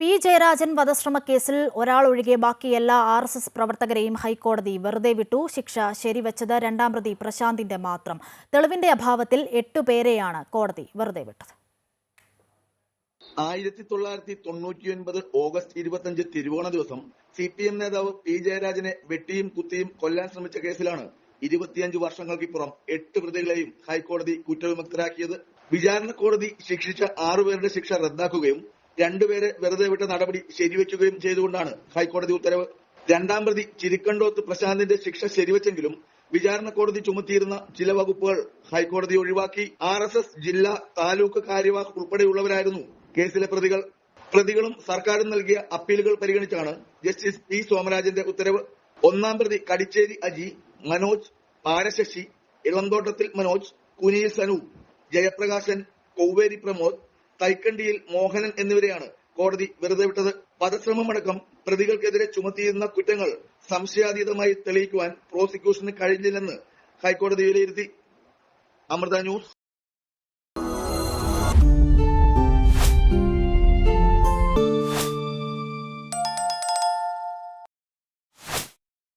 P Jayarajan വധശ്രമക്കേസിൽ ഒരാൾ ഒഴികെ ബാക്കി എല്ലാ RSS പ്രവർത്തകരെയും ഹൈക്കോടതി വെറുതെ വിട്ടു. ശിക്ഷ ശരിവച്ചത് രണ്ടാം പ്രതി പ്രശാന്തിന്റെ മാത്രം. തെളിവിന്റെ അഭാവത്തിൽ 8 പേരെയാണ് കോടതി വെറുതെ വിട്ടത്. 1999 ഓഗസ്റ്റ് 25 തിരുവോണ ദിവസം CPM നേതാവ് പി ജയരാജനെ വെട്ടിയും കുത്തിയും കൊല്ലാൻ ശ്രമിച്ച കേസിലാണ് 25 വർഷങ്ങൾക്കിപ്പുറം 8 പ്രതികളെയും ഹൈക്കോടതി കുറ്റവിമുക്തരാക്കിയത്. വിചാരണ കോടതി ശിക്ഷിച്ച 6 പേരുടെ ശിക്ഷ റദ്ദാക്കുകയും 2 പേരെ വെറുതെ വിട്ട നടപടി ശരിവെക്കുകയും ചെയ്തുകൊണ്ടാണ് ഹൈക്കോടതി ഉത്തരവ്. രണ്ടാം പ്രതി ചിരിക്കണ്ടോത്ത് പ്രശാന്തിന്റെ ശിക്ഷ ശരിവെച്ചെങ്കിലും വിചാരണ കോടതി ചുമത്തിയിരുന്ന ചില വകുപ്പുകൾ ഹൈക്കോടതി ഒഴിവാക്കി. RSS ജില്ലാ താലൂക്ക് കാര്യവാഹ് ഉൾപ്പെടെയുള്ളവരായിരുന്നു കേസിലെ പ്രതികൾ. പ്രതികളും സർക്കാരും നൽകിയ അപ്പീലുകൾ പരിഗണിച്ചാണ് ജസ്റ്റിസ് പി സോമരാജന്റെ ഉത്തരവ്. ഒന്നാം പ്രതി കടിച്ചേരി അജി, മനോജ്, പാരശശി, ഇളന്തോട്ടത്തിൽ മനോജ്, കുനിയിൽ സനു, ജയപ്രകാശൻ, കൗവേരി പ്രമോദ്, തൈക്കണ്ടിയിൽ മോഹനൻ എന്നിവരെയാണ് കോടതി വെറുതെ വിട്ടത്. വധശ്രമമടക്കം പ്രതികൾക്കെതിരെ ചുമത്തിയിരുന്ന കുറ്റങ്ങൾ സംശയാതീതമായി തെളിയിക്കുവാൻ പ്രോസിക്യൂഷന് കഴിഞ്ഞില്ലെന്ന് ഹൈക്കോടതി വിലയിരുത്തി. അമൃത ന്യൂസ്